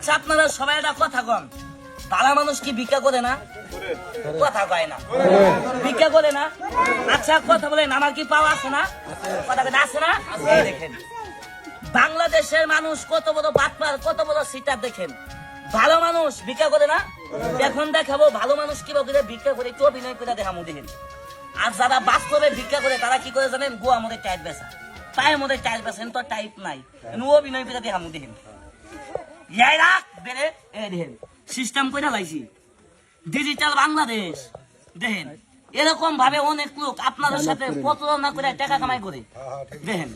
আচ্ছা আপনারা সবাই একটা কথা কন, ভালো মানুষ কি ভিক্ষা করে না? কথা কয় না, ভিক্ষা করে না। আচ্ছা কথা বলেন, আমার কি পাওয়া আছে না? কথা বলেন আছে না? এই দেখেন বাংলাদেশের মানুষ কত বড় বাটপার, কত বড় সিটার। দেখেন ভালো মানুষ ভিক্ষা করে না। এখন দেখাবো ভালো মানুষ কিভাবে ভিক্ষা করে, একটু অভিনয় করে দেখাবো দেখেন। আর যারা বাস্তবে ভিক্ষা করে তারা কি করে জানেন? গোয়া মধ্যে টাইট বেচা, পায়ের মধ্যে টাইট বেচেন, তো টাইট নাই, অভিনয় করে দেখাবো দেখেন। ইয়াই রাখ বেড়ে এই দেখেন সিস্টেম করে লাইছি ডিজিটাল বাংলাদেশ। দেখেন এরকম ভাবে অনেক লোক আপনাদের সাথে প্রতারণা করে টাকা কামাই করে। দেখেন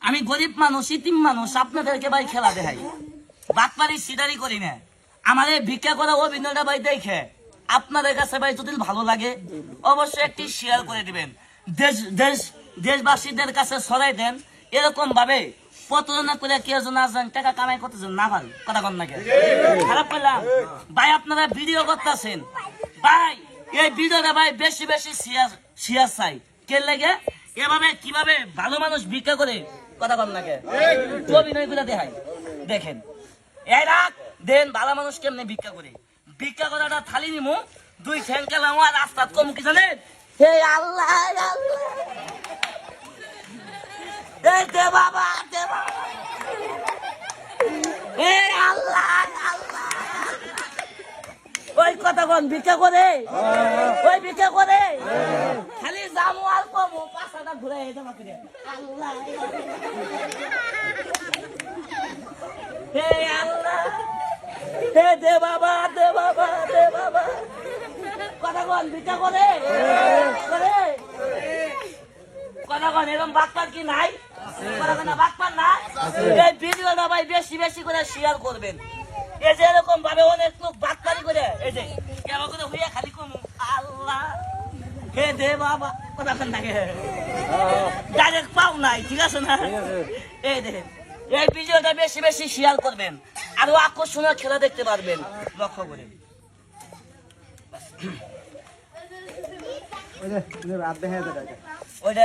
আমি গরিব মানুষ, ইতিম মানুষ, আপনাদেরকে ভাই খেলা দেখাই, বাটপারি সিটারি করি না। আমাদের ভিক্ষা করা অভিনয়টা ভাই দেখে আপনাদের কাছে ভাই যদি ভালো লাগে অবশ্যই একটি শেয়ার করে দিবেন, দেশবাসীদের কাছে ছড়াই দেন। এরকম ভাবে প্রতারণা করে কেউ যেন টাকা কামাই করতেছেন না পারে, কথা কন না খারাপ করলাম ভাই। আপনারা ভিডিও করতেছেন ভাই, এই ভিডিওটা ভাই বেশি বেশি শেয়ার চাই। কে লাগে এভাবে কিভাবে ভালো মানুষ ভিক্ষা করে, কথা কন না অভিনয় করে দেখাই। দেখেন এই রাখ দেন ভালো মানুষ কেমনে ভিক্ষা করে। ভিক্ষা করাটা থালি নিমু, দুই ঠ্যাং কেলাম আর রাস্তা কম কি জানেন? হে আল্লাহ আল্লাহ, এই দে বাবা দে বাবা, এই আল্লাহ আল্লাহ। ওই কথা কন ভিক্ষা করে, ওই ভিক্ষা করে খালি জামু আর কমু পাশাটা ঘুরে এটা মাকে আল্লাহ। হে আল্লাহ, হে দে বাবা দে বাবা দে বাবা। কথা কন ভিক্ষা করে করে, কথা কন এরকম বাটপার কি নাই? কথা কন বাটপার না। এই ভিডিওটা ভাই বেশি বেশি করে শেয়ার করবেন। এই যে এরকম ভাবে অনেক লোক বাটপারি করে, এই যে কেমন করে হইয়া খালি কমু আল্লাহ হে দে বাবা। কথা কন নাকি ডাইরেক্ট পাও নাই, ঠিক আছে না? এই দেখেন এই ভিডিওটা বেশি বেশি শেয়ার করবেন, আরো আকর্ষণীয় খেলা দেখতে পারবেন। লক্ষ্য করে ওইটা